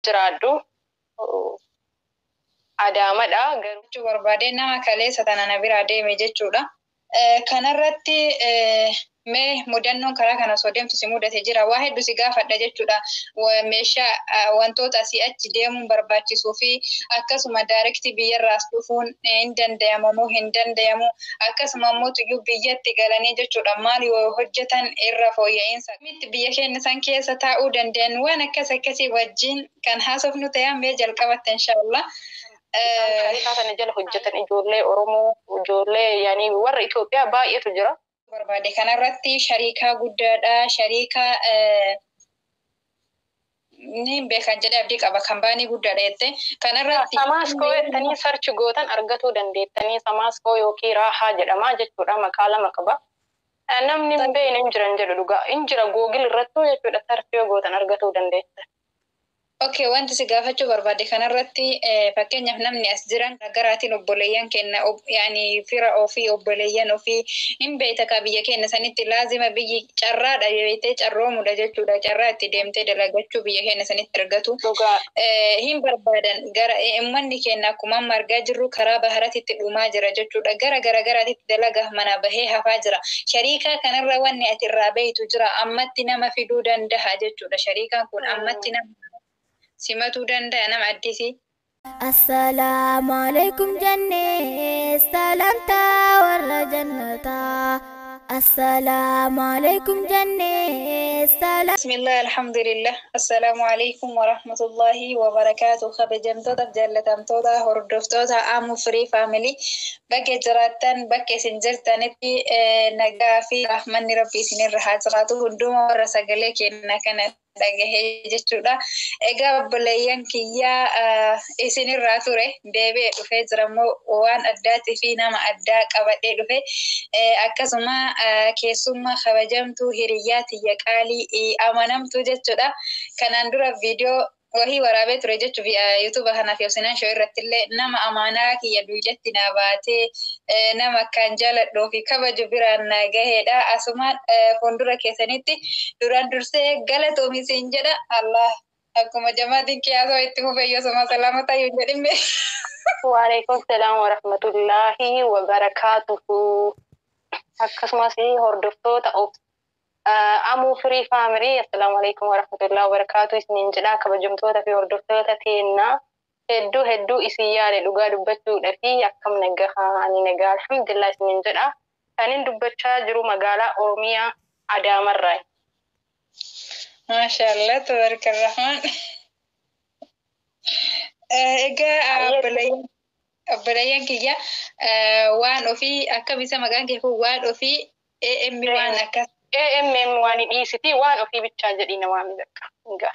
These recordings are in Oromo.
jiraadhu Adaamadha garuu barbaade nama kaleessa tana na biraa deeme jechuudha. Kanarratti mee mudannoon karaa kana osoo deemtu si mudate jira waa hedduu si gaafadha jechuudha. Meeshaa wantoota asii achi deemuun barbaachisuu fi akkasuma daayirektii biyyarraas dhufuun hin danda'amu moo hin danda'amu akkasuma immoo tuyyuu biyyatti galanii jechuudha maal yoo hojjetan irra fooyya'insa mitti biyya keenya san keessa taa'uu danda'an waan akkasii wajjin kan haasofnu ta'an mee jalqabatte inshaallah. Kana jala hojjetan ijoollee Oromoo ijoollee yaani warra Itoophiyaa baay'eetu jira. Barbaade kanarratti shariikaa guddaadha shariikaa ni beekan jedhee abdii qaba kambaanii guddaadha jette kanarratti Samaskoo jettanii sarchi gootan argatuu dandeettanii Samaskoo yookiin Raahaa jedhama jechuudha maqaa lama qaba. Namni hin beekne hin jiran jedhu dhugaa hin jira Google irrattuu jechuudha sarchi gootan argatuu dandeetta. Okay, wanti si gaafachuu barbaade kanarratti fakkeenyaaf namni as jiran garaatiin obboleeyyan kenna yaani fira ofii obboleeyyan ofii hin beekta ka biyya keenya sanitti laazima biyyi carraadha beektee carroomudha jechuudha carraa itti deemtee dalagachuu biyya keenya sanitti argatu hin barbaadan gara uummanni keenya akkuma amma argaa jirru karaa baharatitti dhumaa jira jechuudha gara garaatitti dalaga mana bahee hafaa jira shariikaa kanarra wanni ati irraa beektu jira ammatti nama fiduu danda'a jechuudha shariikaan kun ammatti nama simatu danda'a nama addisi. Assalamu alaikum jannee salamta warra jannataa. Assalamu alaikum jannee salam. Bismillah alhamdulillah. Assalamu alaikum wa rahmatullahi wa barakatuh. Kabajamtoota jaalatamtoota hordoftoota Amu Free Family bakka jiraattan bakka isin jirtanitti nagaa fi rahmanni rabbii isinirra haa jiraatu hunduma warra sagalee kenna kana dhagahee jechuudha. Egaa obboleeyyan kiyyaa isinirraa ture deebi'ee dhufee jirammoo waan addaatii fi nama addaa qabadhee dhufe akkasuma keessummaa kabajamtuu hiriyyaa tiyya qaalii amanamtuu jechuudha. Kanaan dura viidiyoo wahii waraabee ture jechuuf YouTube kanaaf yoosinaan shoo irratti illee nama amaanaa kiyya duudatti na baatee nama kan jaaladhuu fi kabaju biraan na gaheedha. Asumaan fuuldura keessanitti duraan dursee galatoomi siin jedha. Allah akkuma jamaatiin kiyaasoo itti fufee yoosuma salaamata yoo jedhime. Wa alaikum salaam wa rahmatullahi wa barakatuhu. Akkasumas hordoftoota Amu Free Family assalamu alaikum wa rahmatullahi wa barakatuh isiniin jedha kabajamtoota fi hordoftoota teennaa hedduu isin yaade dhugaa dubbachuudha fi akkam nagaha ani nagaa alhamdulillah isiniin jedha kanin dubbachaa jiru magaalaa Oromiyaa Adaamarraa. Mashallah tabarakalrahman. Egaa obboleeyyan kiyya waan ofii akkamiisa maqaan kee kun waan ofii AM waan akkas AMM waan dhiisiti waan ofii bichaa jedhina waan beeka.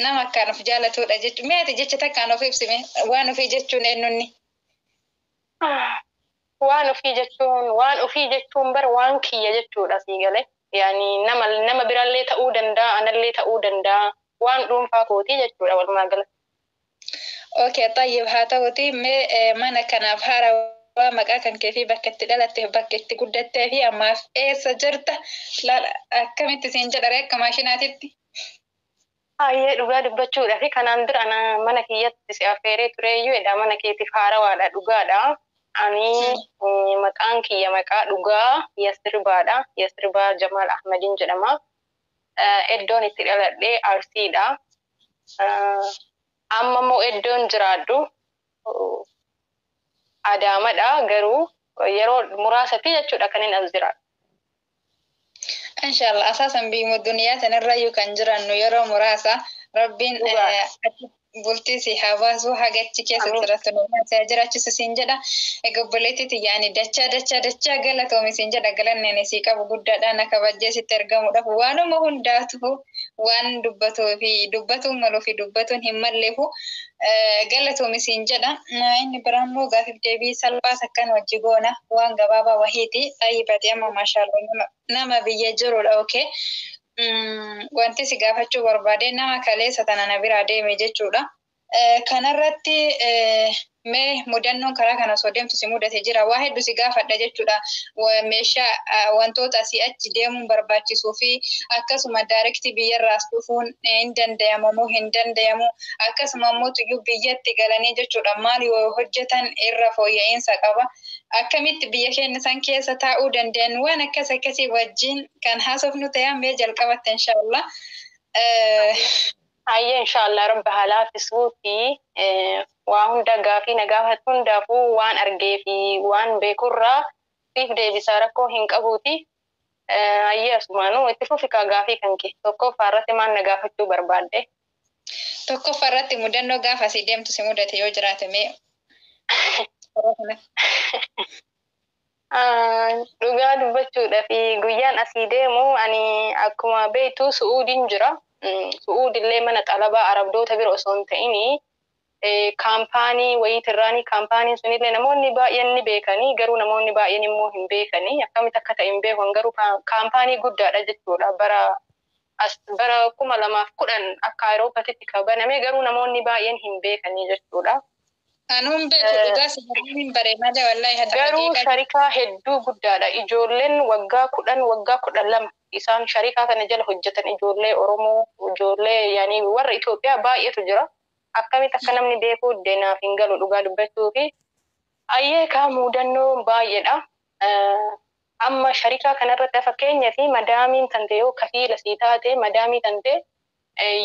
Nama akkaan of jaalatudha jechuun mee ati jecha takkaan of ibsime waan ofii jechuun eenyunni? Waan ofii jechuun bar waan kiyya jechuudha sii galee. Yaani nama birallee ta'uu danda'a anallee ta'uu danda'a waan dhuunfaa kootii jechuudha walumaa galatti. Okay, tayyib haa ta'uti mee mana kanaaf haarawaa maqaa kan kee fi bakka itti dhalatte bakka itti guddattee fi ammaaf eessa jirta akkamitti siin jedhare akka maashinaatitti. Ayyee dhugaa dubbachuudha fi kanaan dura mana kiyyatti si affeeree tureeyyuu edha mana keetiif haarawaadha dhugaadha. Ani maqaan kiyya maqaa dhugaa Yasirbaadha. Yasirbaa Jamaal Ahmadiin jedhama. Iddoon itti dhaladhee Arsiidha. Amma immoo iddoon jiraadhu Adaamadha garuu yeroo muraasatti jechuudha kan inni as jiraadhu. Inshallah asaasan biyya duniyaa sanarrayyuu kan jirannu yeroo muraasa rabbiin bultii si hawaasu hagachi keessa jiraatu nama jiraachisu siin jedha. Egaa obboleettiiti yaani dachaa galatoomi siin jedha galanneen sii qabu guddaadhaan akka kabajjee sitti argamuudhaaf waanuma hundaatu waan dubbatuu fi dubbatuun maluu fi dubbatuun hin malleefu galatoomi siin jedha. Inni biraan immoo gaafiif deebii salphaas akkan wajji goona waan gabaabaa wahiiti xayyibate amma maashaallah nama biyya jirudha. Okay. Wanti si gaafachuu barbaade nama kaleessa tana na biraa deeme jechuudha. kanarratti mee mudannoon karaa kana osoo deemtu si mudate jira waa hedduu si gaafadha jechuudha meeshaa wantoota asii achi deemuun barbaachisuu fi akkasuma daarekti biyyarraas dhufuun hin danda'amu moo hin danda'amu akkasuma immoo tuyyuu biyyatti galanii jechuudha maal yoo hojjetan irra fooyya'insa qaba akkamitti biyya keenya san keessa taa'uu danda'an waan akkasii wajjin kan haasofnu ta'an mee jalqabatte inshallah Ayye inshallah rabbi halaafisuu fi waa hunda gaafii na gaafatu hundaafuu waan argee fi waan beekurraa siif deebisaa rakkoo hin qabuuti. Ayye asumaanuu itti fufikaa gaafii kan kee tokkoffaa irratti maal na gaafachuu barbaadde? Tokkoffaa irratti mudannoo gaafa asii deemtu si mudate yoo jiraate mee? Dhugaa dubbachuudha fi guyyaan asii deemu ani akkuma beektu Su'uudiin jira. Su'uudillee mana xalabaa Arabdoota bira osoo hin ta'ini kaampaanii wayiitirraanii kaampaaniin sunillee namoonni baay'een ni beekanii garuu namoonni baay'een immoo hin beekanii akkamitti akka ta'e hin beekan garuu kaampaanii guddaadha jechuudha bara 2010 akka Awuroopaatti baname garuu namoonni baay'een hin beekanii jechuudha. Anuun beeku dhugaa sababiin bareedaa wallahi hadda garuu sharikaa hedduu guddaadha ijoolleen waggaa 10 waggaa 12 isaan sharikaa kana jala hojjetan ijoollee Oromoo ijoollee yani warra Itoophiyaa baay'eetu jira akkamitti akka namni beekuu deenaaf hin galu dhugaa dubbachuu fi ayyee kaa mudannoo baay'eedha amma sharikaa kanarratti fakkeenyaaf madaamiin tante yoo kafiila sii taate madaamii tante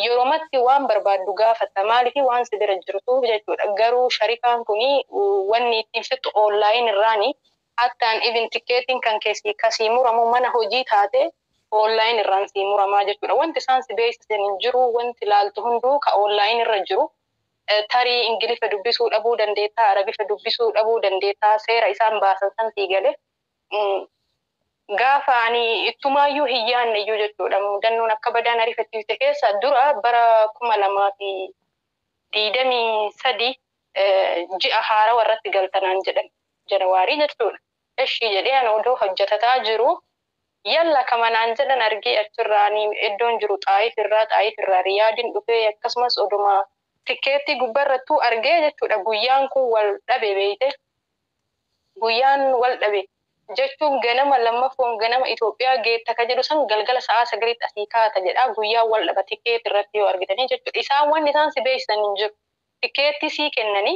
yeroomatti waan barbaaddu gaafatta maaliif waan si bira jirtuuf jechuudha garuu sharikaan kuni wanni ittiin fixu online irraani hattaan even tikeetiin kan keessi kasii muramu mana hojii taate online irraan si muramaa jechuudha wanti isaan si beeksisan hin jiru wanti laaltu hunduu ka online irra jiru tarii ingilifa dubbisuu dhabuu dandeettaa arabifa dubbisuu dhabuu dandeettaa seera isaan baasan san sii gale gaafa ani ittumaayyuu hiyyaanne iyyuu jechuudha mudannoon akka badaan ariifachiifte keessa dura bara 2023 ji'a haara warratti galtanaan jedhan janawaarii jechuudha ishii jedhee ana odoo hojjetataa jiru yalla kamanaan jedhan argee achirraanii iddoon jiru xaayif irraa riyaadin dhufee akkasumas oduma tikeetti gubbarrattuu argee jechuudha guyyaan kun wal dhabe beeyte guyyaan wal dhabe jechuun ganama lammaffaan ganama Itoophiyaa geetta ka jedhu san galgala sa'a 9 asii kaata jedha guyyaa wal dhaba tikeetti irratti yoo argitanii jechuudha isaan wanni isaan si beeksisan hin jiru tikeetti sii kennanii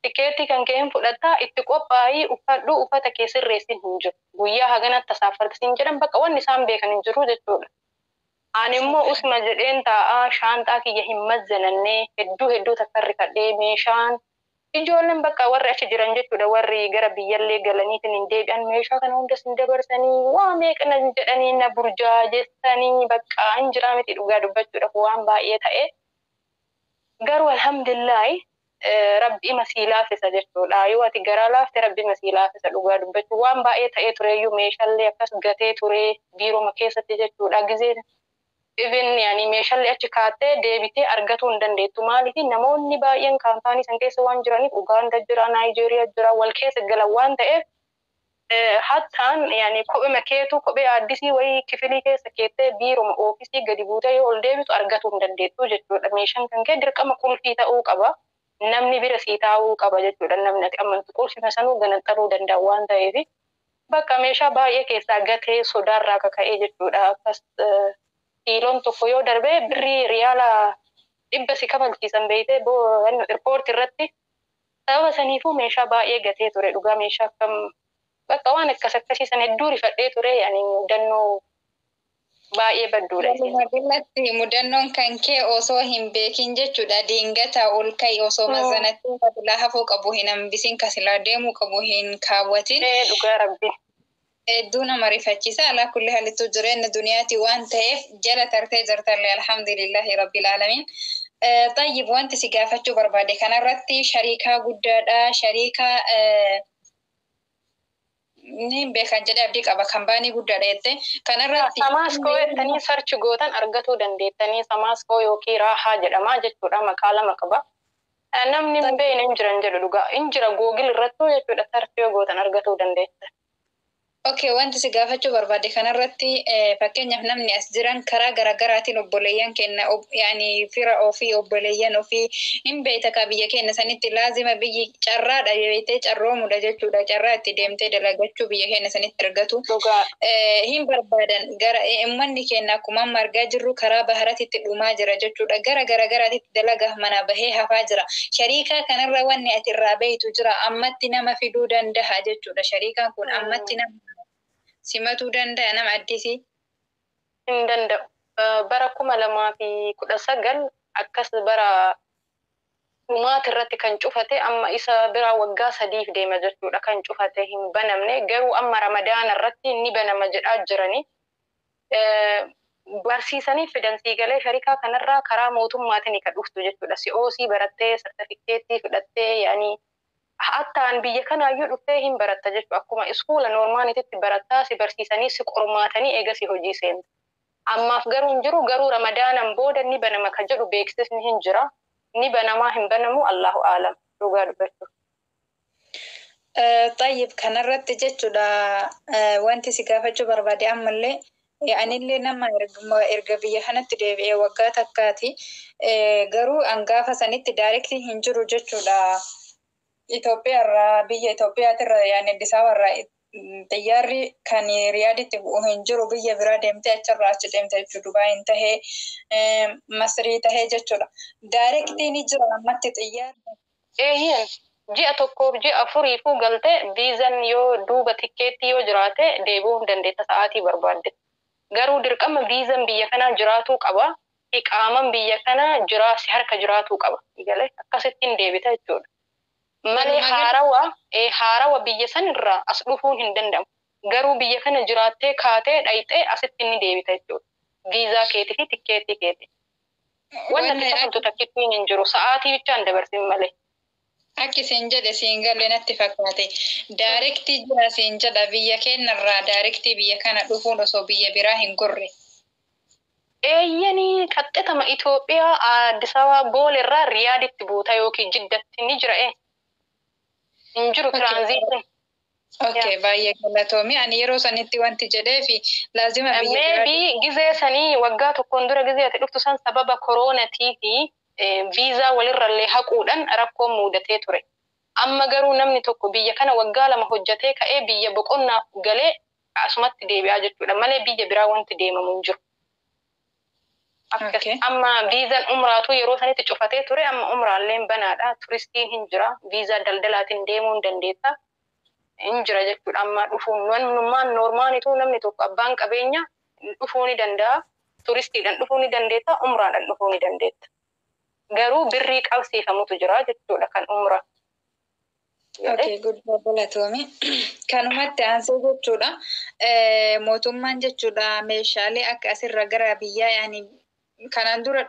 tikeetti kan keen fudhataa itti qophaa'ii uffadhu uffata kee sirreessin hin jiru guyyaa haganatti tasaafartisiin jedhan bakka wanni isaan beekan hin jiru jechuudha ani immoo usma jedheen taa'aa shaanxaa kiyya hin mazzanannee hedduu takkarri kadhee meeshaan ijoolleen bakka warri achi jiran jechuudha warri gara biyyallee galaniitiin hin deebi'an meeshaa kana hundas hin dabarsanii waa meeqana jedhanii na burjaa jettanii bakka hin jiraa miti dhugaa dubbachuudhaaf waan baay'ee ta'e garuu alhamdulillahi rabbi masii laafisa jechuudha yoo ati garaa laafte rabbi masii laafisa dhugaa dubbachuu waan baay'ee ta'ee tureeyyuu meeshaallee akkas gatee turee biiroma keessatti jechuudha gizee even yani meeshaalee achi kaattee deebitee argatuu hin dandeettu maaliif namoonni baay'een kaampaanii san keessa waan jiraniif Ugaanda jira Naayijeeriyaa jira wal keessa galan waan ta'eef hattaan yani kophee makeetu kophee addisii wayii kifilii keessa keettee biiroma oofisii gadi buutee yoo ol deebitu argatuu hin dandeettu jechuudha meeshaan kan kee dirqama qulfii ta'uu qaba namni bira sii taa'uu qaba jechuudha namni ati amantu qulfima sanuu ganaxaluu danda'a waan ta'eef bakka meeshaa baay'ee keessaa gatee sodaarraa kaka'ee jechuudha akkas kiiloon tokko yoo darbee birrii riyaala 100 si kabalchiisan beeytee airport irratti sababa saniifuu meeshaa baay'ee gatee ture dhugaa meeshaa akkam bakka waan akkasiisan hedduu rifadhee ture yani mudannoo baay'ee badduudha. Walumaa mudannoon kan kee osoo hin beekin jechuudha diingata ol ka'i osoo mazanatti fadilaa hafuu qabu hin hambisin kasilaa deemuu qabu hin kaawwatin. Dhugaa rabbi. Hedduu nama rifachiisa alaa kulli halittu jireenya duniyaati waan ta'eef jala tartee jirtallee alhamdulillahi rabbil alamin. Tayyib wanti si gaafachuu barbaade kanarratti shariikaa guddaadha shariikaa ni beekan jedhee abdii qaba kambaanii guddaadha jette kanarratti Samaaskoo jettanii sarchi gootan argatuu dandeettanii Samaaskoo yookiin Raahaa jedhamaa jechuudha maqaa lama qaba. Namni hin beekne hin jiran jedhu dhugaa hin jira Google irrattuu jechuudha sarchi yoo gootan argatuu dandeetta. Okay, wanti si gaafachuu barbaade kanarratti fakkeenyaaf namni as jiran karaa garaagaraatiin obboleeyyan kenna yaani fira ofii obboleeyyan ofii hin beekta ka biyya keenya sanitti laazima biyyi carraadha beektee carroomudha jechuudha. Carraa itti deemtee dalagachuu biyya keenya sanitti argatu. Hin barbaadan gara uummanni keenya akkuma amma argaa jirru karaa baharatitti dhumaa jira jechuudha. Gara garaagaraatitti dalaga mana bahee hafaa jira. Shariikaa kanarra wanni ati irraa beektu jira ammatti nama fiduu danda'a jechuudha. Shariikaan kun ammatti nama simatuu danda'a nama addisi hin danda'u. Bara 2019 akkas bara dhumaati irratti kan cufate amma isa bira waggaa 3 deema jechuudha kan cufate hin banamne garuu amma ramadaana irratti ni banama jedhaa jirani. Barsiisanii fidansii galee sharikaa kanarraa karaa mootummaatiin kan dhuftu jechuudha. COC barattee sartifikeettii fudhattee yaani hattaan biyya kanaayyuu dhuftee hin baratta jechuudha. Akkuma iskuula noormaalitti barattaa si barsiisanii si qormaatanii eegas hojii seenta. Ammaaf garuu hin jiru garuu ramadaanan booda ni banama kan jedhu beeksisni hin jira. Ni banamaa hin banamu Allahu aalam dhugaa dubbachuuf. Tayyib kanarratti jechuudha wanti si gaafachuu barbaade ammallee anillee nama erga biyya kanatti deebi'ee waggaa takkaati garuu angaafa sanitti daayirektii hin jiru jechuudha. Itoophiyaarraa biyya Itoophiyaatirra yaani Addis Ababarraa xiyyaarri kan Riyaaditti bu'u hin jiru biyya biraa deemtee achirraa achi deemte jechuudha. Dubaayin tahee Masrii tahee jechuudha. Daayirektii ni jira ammatti xiyyaarri. Eeyyeen ji'a tokkoof ji'a afuriifuu galtee viizan yoo duuba tikkeettii yoo jiraate deebi'uu hin dandeessa sa'aatii barbaadde. Garuu dirqama viizan biyya kanaa jiraatuu qaba. Iqaaman biyya kanaa jiraasi harka jiraatuu qaba. Galee akkasittiin deebita jechuudha. Malee haarawa biyya sanirraa as dhufuun hin danda'amu. Garuu biyya kana jiraattee kaatee dhayxee asitti ni deebita jechuudha. Viizaa keetii fi tikkeettii keetii. Wanti ati kafaltu takkittiin hin jiru. Sa'aatii bichaan dabarsin malee. Akki siin jedhe siin galee natti fakkaate. Daayirektii jira siin jedha biyya keenyarraa daayirektii biyya kana dhufuun osoo biyya biraa hin gorre. Eeyyanii qaxxitama Itoophiyaa Addis Ababa Booleerraa Riyaaditti buuta yookiin Jiddatti ni jira hin jiru tiraanziitiin. Okay, baay'ee galatoomi. Ani yeroo sanitti wanti jedhee fi laazima biyya biraa. Maybe gizee sanii waggaa tokkoon dura gizee ati dhuftu san sababa kooroonatii fi viizaa walirrallee haquudhaan rakkoon mudatee ture. Amma garuu namni tokko biyya kana waggaa 2 hojjetee ka'ee biyya boqonnaaf galee asumatti deebi'aa jechuudha. Malee biyya biraa wanti deemamu hin jiru. Amma viizaan umraatu yeroo sanitti cufatee ture amma umraalleen banaadha. Turistiin hin jira. Viizaa daldalaatiin deemuu hin dandeessa. Hin jira jechuudha. Amma dhufuun namnummaan noormaanitu namni tokko abbaan qabeenya dhufuu ni danda'a. Turistiidhaan dhufuu ni dandeetta. Umraadhaan dhufuu ni dandeetta. Garuu birrii qabsiifamutu jira jechuudha kan umra. Okay, guddaa galatoomi. Kanumatti aansee jechuudha. Mootummaan jechuudha meeshaalee akka asirra gara biyyaa yaani kanaan dura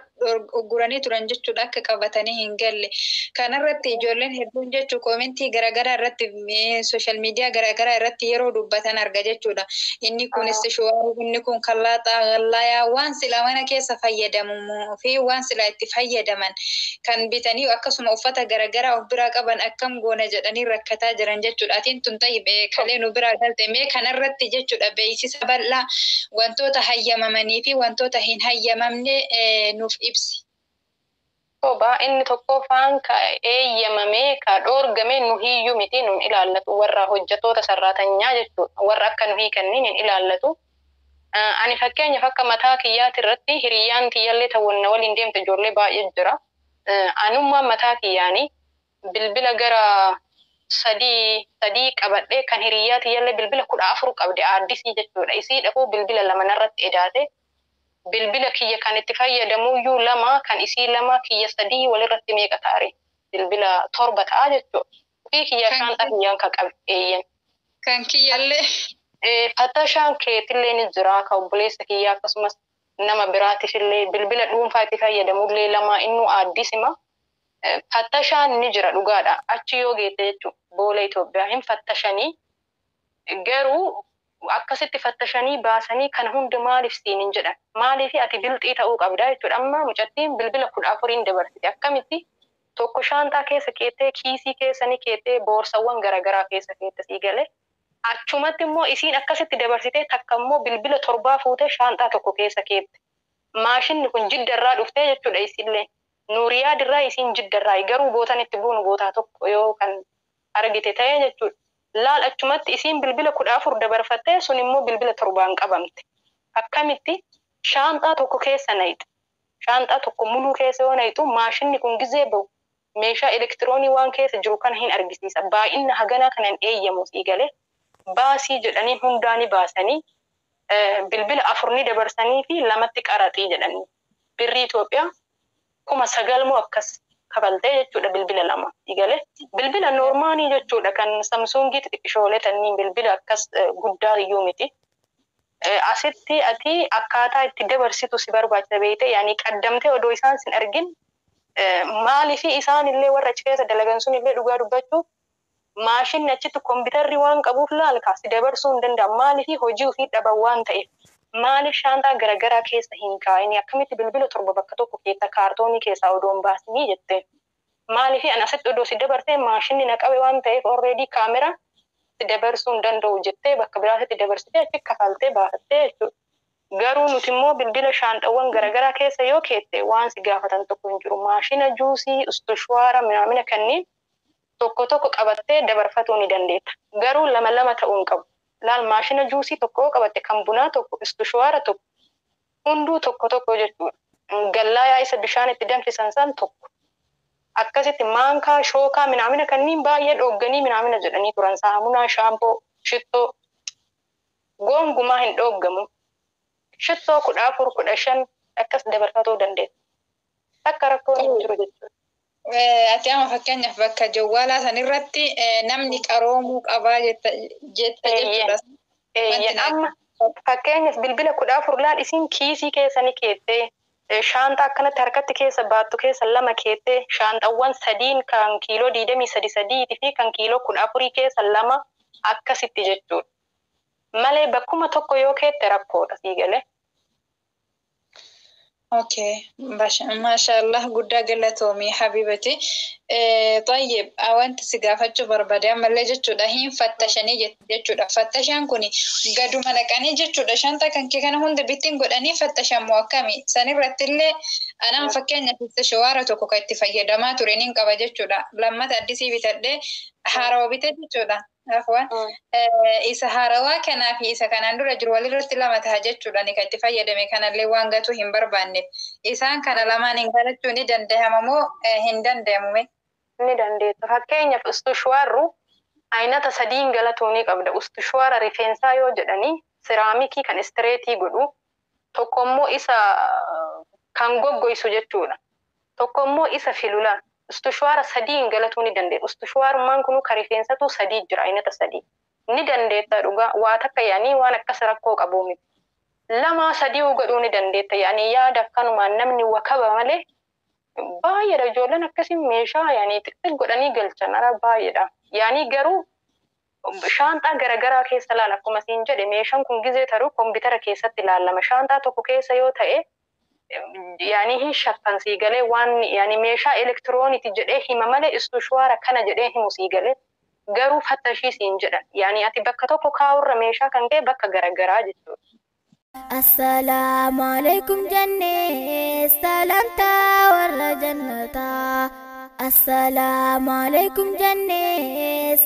guranii turan jechuudha akka qabatanii hin galle. Kanarratti ijoolleen hedduun jechuu koomentii garaagaraa irratti sooshaal miidiyaa garaagaraa irratti yeroo dubbatan arga jechuudha. Inni kun istishuwaaru inni kun kallaaxaa gallaayaa waan sila mana keessa fayyadamuu fi waan sila itti fayyadaman kan bitanii akkasuma uffata garaagaraa of biraa qaban akkam goona jedhanii rakkataa jiran jechuudha. Atiin tun ta'e kalee nu biraa galte mee kanarratti jechuudha beeksisa bal'aa wantoota hayyamamanii fi wantoota hin hayyamamne nuuf ibsi. Oba inni tokkoffaan ka eeyyamamee ka dhoorgame nu hiyyuu miti nun ilaallatu warra hojjettoota sarraatanyaa jechuudha. Warra akka nu hiikanniin hin ilaallatu. Ani fakkeenyaaf akka mataa kiyyaati irratti hiriyyaan kiyyallee ta'uun waliin deemte ijoollee baay'ee jira. Anummaan mataa kiyyaanii bilbila gara sadii qabadhee kan hiriyyaa kiyyallee bilbila 14 qabde aaddisii jechuudha. Isii dhaquu bilbila 2 irratti edaate. Bilbila kiyya kan itti fayyadamuyyuu 2 kan isii 2 kiyya 3 walirratti meeqa taare bilbila 7 ta'a jechuudha. Fi kiyya shaantaa kiyyaan ka qabeen. Kan kiyyallee fatashaan keetillee ni jira ka obboleessa kiyyaa akkasumas nama biraatifillee bilbila dhuunfaa itti fayyadamullee 2 innu aaddisima. Fatashaan ni jira dhugaadha. Achi yoo geete jechuudha. Boola Itoophiyaa hin fatashanii garuu akkasitti fattashanii baasanii kan hunda maaliif siinin jedhan maaliif ati bilxii ta'uu qabda jechuudha. Amma mucattiin bilbila 14 dabarsite akkamitti tokko shaantaa keessa keettee kiisii keessa ni keettee boorsawwan garaagaraa keessa keessa sii galee achumatti immoo isiin akkasitti dabarsitee takka immoo bilbila torbaa fuutee shaanxaa tokko keessa keette. Maashinni kun jiddarraa dhuftee jechuudha isillee. Nuuriyaadurraa isiin jiddarraa garuu bootan itti buunu bootaa tokko yoo kan argite ta'e jechuudha. Laal achumatti isiin bilbila 14 dabarfattee sun immoo bilbila torbaan qabamte. Akkamitti shaanxaa tokko keessa nayite. Shaanxaa tokko muluu keessa yoo nayitu maashinni kun gizee bahu meeshaa elektiroonii waan keessa jiru kana hin argisiisa. Baay'inna haganaa kana hin eeyyamu siigalee baasii jedhanii hundaani baasanii bilbila 4 dabarsanii fi 2tti qaraxii jedhanii. Birrii Itoophiyaa 9,000 akkas kafaltee jechuudha bilbila 2 siigalee. Bilbila noormaanii jechuudha kan Samsungii xixiqqishoolee tanniin bilbila akkas guddaa iyyuu miti. Asitti ati akkaataa itti dabarsitu si barbaachisa beekte yaani qaddamtee odoo isaan sin argin maaliifi isaan illee warra achi keessa dalagan sun illee dhugaa dubbachuuf maashinni achitti kompiitarri waan qabuuf laalkaa si dabarsuu hin danda'amu. Maaliifi hojii ofii dhaban waan ta'eef maaliif shaanxaa garagaraa keessa hin kaa'ini akkamitti bilbila 7 bakka tokko keessa kaartoonii keessaa odoo hin baasinii jette. Maaliifi an asitti odoo si dabarsee maashinni na qabe waan ta'eef already kaameraa dabarsuu hin danda'u jettee bakka biraatti dabarsitee achi kafaltee baafattee jechuudha. Garuu nuti immoo bilbila shaanxawwan garagaraa keessa yoo keette waan si gaafatan tokko hin jiru. Maashina juusii, ustushwaara,minaamina kanneen tokko tokko qabattee dabarfatuu ni dandeetta. Garuu 2 ta'uu hin qabu. Laal maashina juusii tokko qabatte kan bunaa tokko, ustushwaara tokko, hunduu tokko jechuudha. Gallaayaa isa bishaan itti danfisan san tokko. Akkasitti maankaa, shookaa, minaamina kanneen baay'ee dhoogganii minaamina jedhanii turan. Saamunaa, shaampoo, shittoo gongumaa hin dhooggamu. Shittoo 14, 15 akkas dabarfatuu dandeessa. Akka rakkoon hin jiru jechuudha. Ati ama fakkeenyaaf bakka jawwaalaa sanirratti namni qaroomuu qabaa jetta jechuudha. Amma fakkeenyaaf bilbila 14 laal isiin kiisii keessa ni keettee shaanxaa akkanatti harkatti keessa baattu keessa 2 keettee shaanxawwan 3 kan kiiloo 23 fi kan kiiloo 14 keessa 2 akkasitti jechuudha. Malee bakkuma tokko yoo keette rakkoodha siigalee. اوكي ما شاء الله قد قلتومي حبيبتي طيب اوانت سقافتشو بربادي اما اللي جتشو دهين فتشاني جتشو دا فتشان كوني قدو ملكاني جتشو دا شانتا كان كي كان هند بيتين قد اني فتشان موكامي ساني رتلي انا مفكين نتيسة شوارة وكو كايتي فايدما تورينين قبا جتشو دا لما تدسي بيتدي حارو بيتي جتشو دا عفوا isa harawaa kanaa fi isa kanaan dura jiru walirratti lama ta'a jechuudha ni kan itti fayyadame kanallee waan gatu hin barbaanne isaan kana lamaan hin galachuu ni danda'ama moo hin danda'amu? Ni dandeessa. Fakkeenyaaf ustushwaarru aynata 3 galatuu ni qabda. Ustushwaara rifeensaa yoo jedhanii siraamikii kan istireetii godhu tokko immoo isa kan goggoysu jechuudha. Tokko immoo isa filulaan. Ustushwaara 3 galatuu ni dandeessa. Ustushwaarummaan kunu ka rifeensatu 3 jira aynata 3. Ni dandeetta dhugaa waa takka yaanii waan akkas rakkoo qabu miti. 2-3 godhuu ni dandeetta yaanii yaada akkanumaan namni wakaba malee baay'eedha ijoolleen akkasiin meeshaa yaanii xixiqqoo godhanii galchan ara baay'eedha. Yaanii garuu shaanxaa garagaraa keessa laala akkuma siin jedhe meeshaan kun gizee taruu kompiitara keessatti ilaalama. Shaanxaa tokko keessa yoo ta'e yaanii hin shakkan siigalee waan yaanii meeshaa elektirooniiti jedhee hima malee ustushwaara kana jedhee himu siigalee garuu fattashii siin jedhan yaanii ati bakka tokko kaa'urra meeshaa kan kee bakka garagaraa jechuudha. Assalaamu alaikum jannee salamtaa warra jannataa. Assalaamu alaikum jannee